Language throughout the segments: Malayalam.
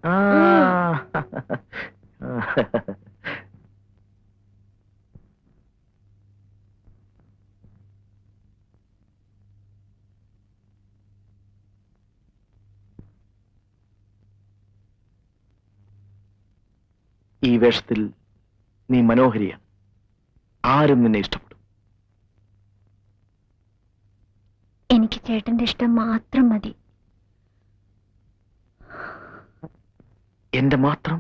ഈ വേഷത്തിൽ നീ മനോഹരിയാണ്. ആരും നിന്നെ ഇഷ്ടപ്പെടും. എനിക്ക് ചേട്ടന്റെ ഇഷ്ടം മാത്രം മതി. എന്റെ മാത്രം?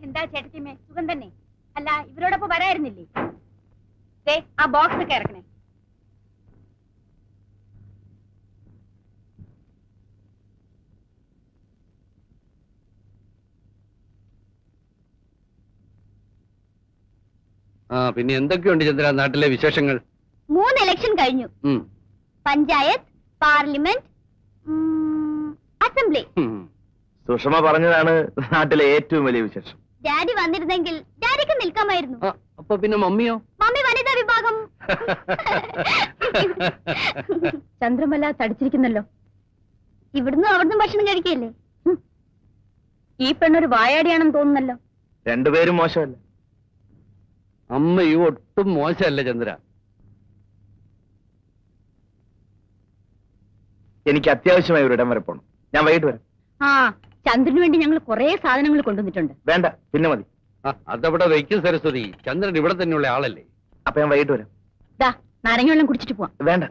എന്താ ചേട്ടത്തിമേ, സുഖം തന്നെ? അല്ല, ഇവരോടൊപ്പം വരായിരുന്നില്ലേ? ആ ബോക്സ് ഒക്കെ ഇറക്കണേ. പിന്നെ എന്തൊക്കെയുണ്ട് ചന്ദ്ര നാട്ടിലെ വിശേഷങ്ങൾ? 3 ഇലക്ഷൻ കഴിഞ്ഞു. Panchayat, parliament, assembly. സുഷമ പറഞ്ഞതാണ് നാട്ടിലെ ഏറ്റവും വലിയ വിശേഷം. ഡാഡി വന്നിരുന്നെങ്കിൽ ഡാഡിക്ക് നിൽക്കാമായിരുന്നു. അപ്പൊ പിന്നെ മമ്മിയോ? മമ്മി വനിതാ വിഭാഗം. ചന്ദ്രമല തടിച്ചിരിക്കുന്നല്ലോ. ഇവിടുന്ന് അവിടുന്ന് ഭക്ഷണം കഴിക്കല്ലേ? ഈ പെണ്ണൊരു വായാടിയാണെന്ന് തോന്നുന്നല്ലോ. രണ്ടുപേരും മോശമല്ല. അമ്മയും ഒട്ടും മോശമല്ല ചന്ദ്ര. എനിക്ക് അത്യാവശ്യമായി ഒരു ഇടം വരെ പോണം. ഞാൻ വൈകിട്ട് വരാം. ചന്ദ്രന് വേണ്ടി ഞങ്ങൾ കുറെ സാധനങ്ങൾ കൊണ്ടുവന്നിട്ടുണ്ട്. വേണ്ട, പിന്നെ മതി. അതവിടെ വയ്ക്കും സരസ്വതി. ചന്ദ്രൻ ഇവിടെ തന്നെയുള്ള ആളല്ലേ. അപ്പൊ ഞാൻ വൈകിട്ട് വരാം. നാരങ്ങ വെള്ളം കുടിച്ചിട്ട് പോവാം. വേണ്ട.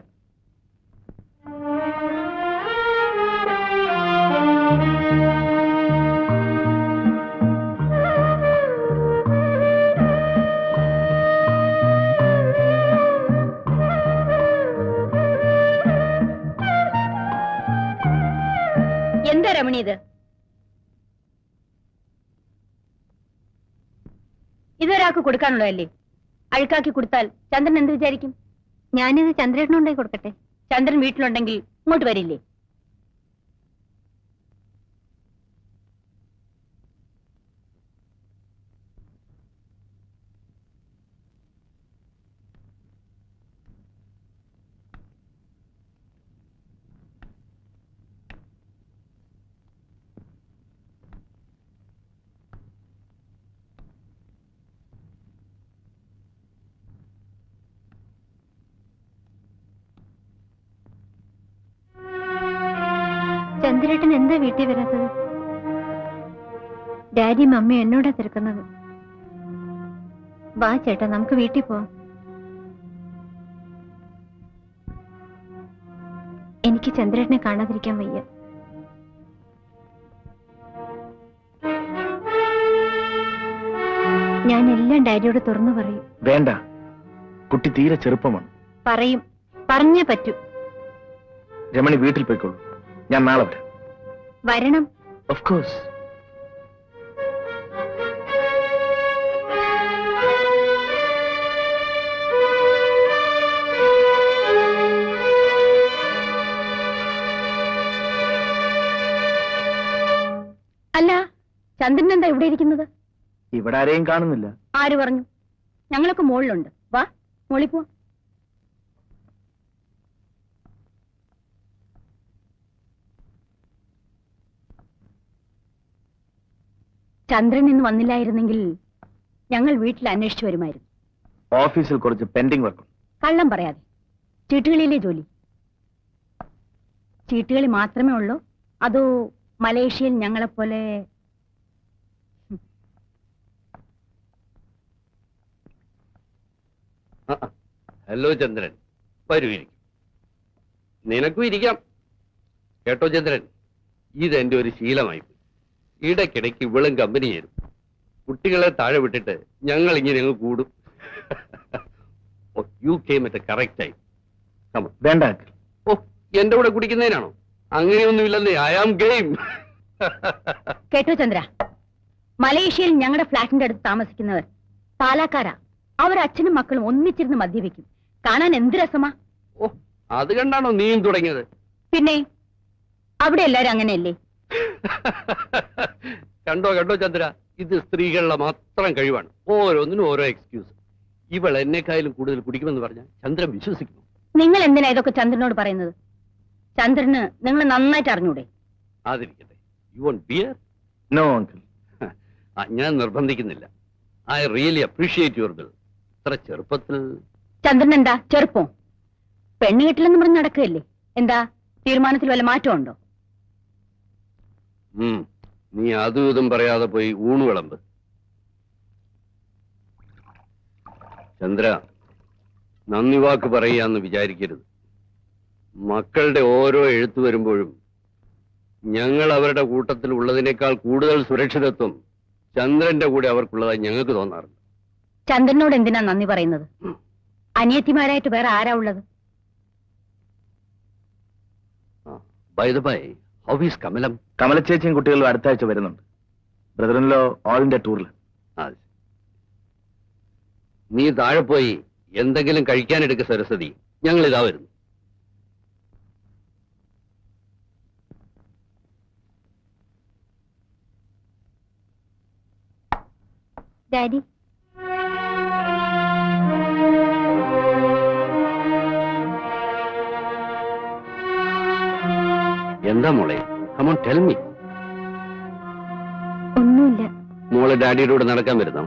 എന്താ രമണി ഇത്? ഇതൊരാൾക്ക് കൊടുക്കാനുള്ളതല്ലേ? അഴുക്കാക്കി കൊടുത്താൽ ചന്ദ്രൻ എന്ത് വിചാരിക്കും? ഞാനിത് ചന്ദ്രേട്ടനുണ്ടായി കൊടുക്കട്ടെ. ചന്ദ്രൻ വീട്ടിലുണ്ടെങ്കിൽ ഇങ്ങോട്ട് വരില്ലേ? ചന്ദ്രേട്ടൻ എന്താ വീട്ടിൽ വരാത്തത്? ഡാഡി മമ്മി എന്നോടാ തിരക്കുന്നത്. വാ ചേട്ടാ, നമുക്ക് വീട്ടിൽ പോവാം. എനിക്ക് ചന്ദ്രേട്ടനെ കാണാതിരിക്കാൻ വയ്യ. ഞാൻ എല്ലാം ഡാഡിയോട് തുറന്നു പറയും. വേണ്ട, കുട്ടി തീരെ ചെറുപ്പമാണ്. പറയും, പറഞ്ഞേ പറ്റൂ. രമണി വീട്ടിൽ പോയിക്കോളൂ. ഞാൻ നാളെ വരാം. വരണം. Of course. അല്ല, ചന്ദ്രൻ എന്താ ഇവിടെ ഇരിക്കുന്നത്? ഇവിടെ ആരെയും കാണുന്നില്ല. ആര് പറഞ്ഞു? ഞങ്ങളൊക്കെ മുകളിലുണ്ട്. വാ, മുകളിൽ പോ. ചന്ദ്രൻ ഇന്ന് വന്നില്ലായിരുന്നെങ്കിൽ ഞങ്ങൾ വീട്ടിൽ അന്വേഷിച്ചു വരുമായിരുന്നു. ഓഫീസിൽ കുറച്ച് പെൻഡിംഗ് വർക്ക്. കള്ളം പറയാതെ. ചീട്ടുകളിയിലെ ജോലി? ചീട്ടുകളി മാത്രമേ ഉള്ളൂ? അതോ മലേഷ്യയിൽ ഞങ്ങളെപ്പോലെ? ഹലോ ചന്ദ്രൻ, വരൂ, ഇരിക്കും. നിനക്കും ഇരിക്കാം. കേട്ടോ ചന്ദ്രൻ, ഇതെന്റെ ഒരു ശീലമായി. ഇടയ്ക്കിടയ്ക്ക് ഇവളും കമ്പനി ചേരും. കുട്ടികളെ താഴെ വിട്ടിട്ട് ഞങ്ങൾ ഇങ്ങനെ അങ്ങ് കൂടും. You came at correct time. വേണ്ട. ഓ, എന്റെ കൂടെ കുടിക്കുന്നതിനാണോ? അങ്ങനെയൊന്നുമില്ലെന്നേ. I am game. കേട്ടോ ചന്ദ്ര, മലേഷ്യയിൽ ഞങ്ങളുടെ ഫ്ലാറ്റിന്റെ അടുത്ത് താമസിക്കുന്നവർ പാലക്കാരാ. അവരച്ഛനും മക്കളും ഒന്നിച്ചിരുന്ന് മദ്യപിക്കും. കാണാൻ എന്ത് രസമാ. ഓ, അത് കണ്ടാണോ നീയും തുടങ്ങിയത്? പിന്നെ അവിടെ എല്ലാരും അങ്ങനെയല്ലേ? കണ്ടോ കണ്ടോ ചന്ദ്ര, ഇത് സ്ത്രീകളുടെ മാത്രം കഴിവാണ്. ഓരോന്നിനും ഓരോ എക്സ്ക്യൂസ്. ഇവൾ എന്നെക്കായാലും കൂടുതൽ കുടിക്കുമെന്ന് പറഞ്ഞാൽ ചന്ദ്രൻ വിശ്വസിക്കുന്നു. നിങ്ങൾ എന്തിനാ ഇതൊക്കെ ചന്ദ്രനോട് പറയുന്നത്? ചന്ദ്രന് നിങ്ങൾ നന്നായിട്ട് അറിഞ്ഞൂടെ? അതിരിക്കട്ടെ. You want beer? No uncle. ഞാൻ നിർബന്ധിക്കുന്നില്ല. I really appreciate your bill. ഇത്ര ചെറുപ്പത്തിൽ. ചന്ദ്രൻ എന്താ ചെറുപ്പം? പെണ്ണ് കിട്ടില്ലെന്ന് പറഞ്ഞ് നടക്കുകയല്ലേ? എന്താ തീരുമാനത്തിൽ വല്ല മാറ്റമുണ്ടോ? നീ അതും ഇതും പറയാതെ പോയി ഊണ് വിളമ്പ്. ചന്ദ്ര, നന്ദി വാക്ക് പറയാന്ന് വിചാരിക്കരുത്. മക്കളുടെ ഓരോ എഴുത്തു വരുമ്പോഴും ഞങ്ങൾ അവരുടെ കൂട്ടത്തിൽ ഉള്ളതിനേക്കാൾ കൂടുതൽ സുരക്ഷിതത്വം ചന്ദ്രന്റെ കൂടെ അവർക്കുള്ളതായി ഞങ്ങൾക്ക് തോന്നാറുണ്ട്. ചന്ദ്രനോട് എന്തിനാ നന്ദി പറയുന്നത്? അനിയത്തിമാരായിട്ട് വേറെ ആരാ ഉള്ളത്? By the by, how is Kamalam? കമലച്ചേച്ചിയും കുട്ടികളും അടുത്ത ആഴ്ച വരുന്നുണ്ട്. ബ്രദറിൻലോ ഓൾ ഇന്ത്യ ടൂറിൽ. നീ താഴെ പോയി എന്തെങ്കിലും കഴിക്കാനെടുക്ക സരസ്വതി. ഞങ്ങൾ ഇതാ വരുന്നു. ഡാഡി, എന്താ മോളെ? Come on tell me. ഒന്നുമില്ല. മോളെ ഡാഡിയുടെ കൂടെ നടക്കാൻ വരുന്നോ?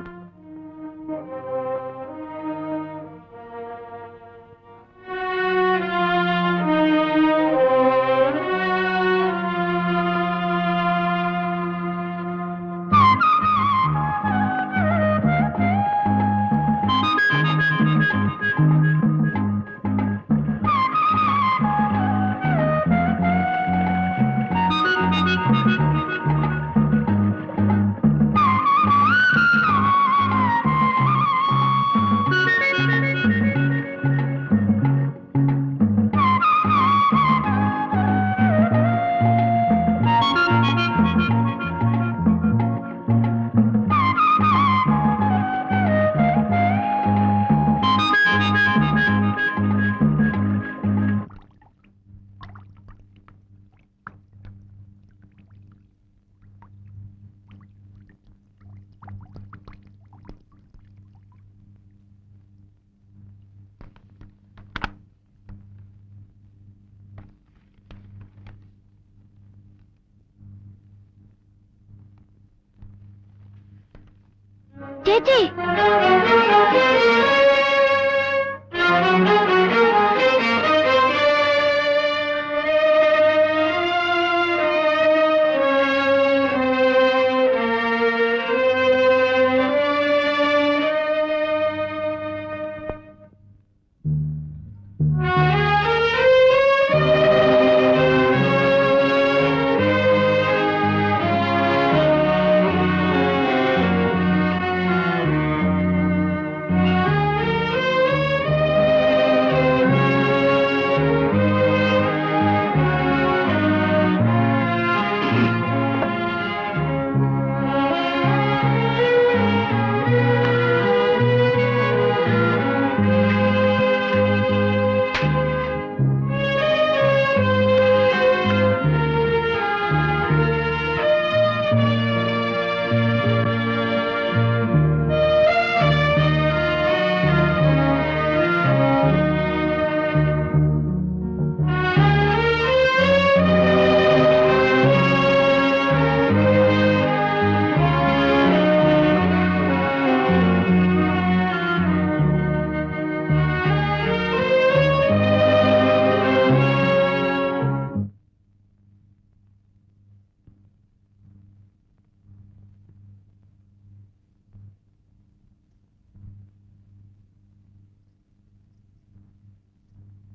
ചേച്ചി,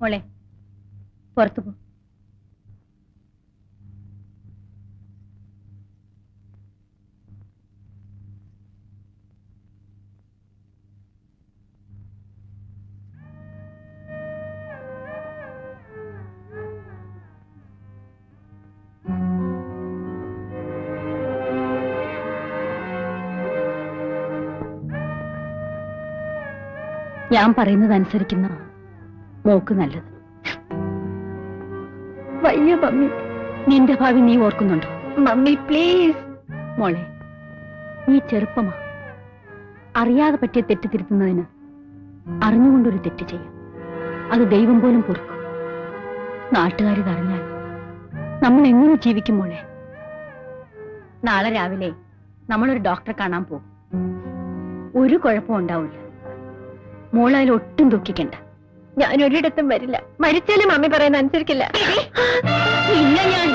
മോളെ പുറത്തു പോ. ഞാൻ പറയുന്നത് അനുസരിക്കുന്ന മോക്ക് നല്ലത്. വയ്യ മമ്മി. നിന്റെ ഭാവി നീ ഓർക്കുന്നുണ്ടോ? Mummy please. മോളെ, നീ ചെറുപ്പമാ. അറിയാതെ പറ്റിയ തെറ്റ് തിരുത്തുന്നതിന് അറിഞ്ഞുകൊണ്ടൊരു തെറ്റ് ചെയ്യാം. അത് ദൈവം പോലും പൊറുക്കും. നാട്ടുകാരിതറിഞ്ഞാൽ നമ്മൾ എങ്ങനെ ജീവിക്കും മോളെ? നാളെ രാവിലെ നമ്മളൊരു ഡോക്ടറെ കാണാൻ പോകും. ഒരു കുഴപ്പവും ഉണ്ടാവില്ല. മോളതിൽ ഒട്ടും ദുഃഖിക്കണ്ട. ഞാൻ ഒരിടത്തും വരില്ല. മരിച്ചാലും മമ്മി പറയുന്ന അനുസരിക്കില്ല. ഇല്ല, ഞാൻ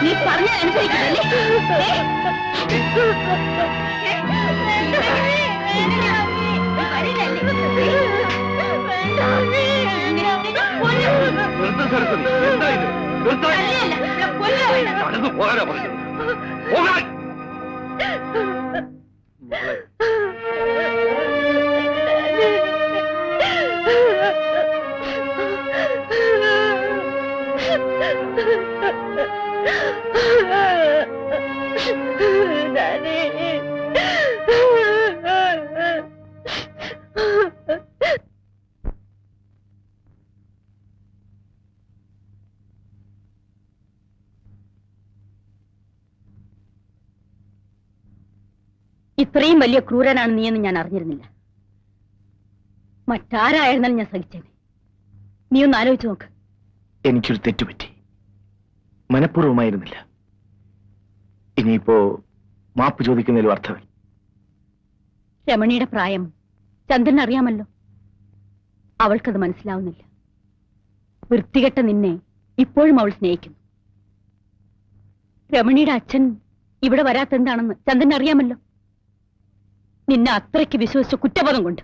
നീ പറഞ്ഞ അനുസരിക്കില്ലേ? നിർത്ത് സരസ്വതി, എന്താ ഇത്? നിർത്ത്. നടന്നു പോകാനാ പറഞ്ഞത്. പോകാൻ. മോളെ, ഇത്രയും വലിയ ക്രൂരനാണ് നീയെന്ന് ഞാൻ അറിഞ്ഞിരുന്നില്ല. മറ്റാരായിരുന്നാലും ഞാൻ സഹിച്ചേനെ. നീ ഒന്ന് ആലോചിച്ച് നോക്ക്. എനിക്കൊരു തെറ്റുപറ്റി. മനഃപൂർവ്വമായിരുന്നില്ല. ഇനിയിപ്പോ മാപ്പ് ചോദിക്കുന്നതിലും അർത്ഥമില്ല. രമണിയുടെ പ്രായം ചന്ദ്രൻ അറിയാമല്ലോ. അവൾക്കത് മനസ്സിലാവുന്നില്ല. വൃത്തികെട്ട നിന്നെ ഇപ്പോഴും അവൾ സ്നേഹിക്കുന്നു. രമണിയുടെ അച്ഛൻ ഇവിടെ വരാത്തെന്താണെന്ന് ചന്ദ്രൻ അറിയാമല്ലോ. നിന്നെ അത്രയ്ക്ക് വിശ്വസിച്ച കുറ്റബോധം കൊണ്ട്.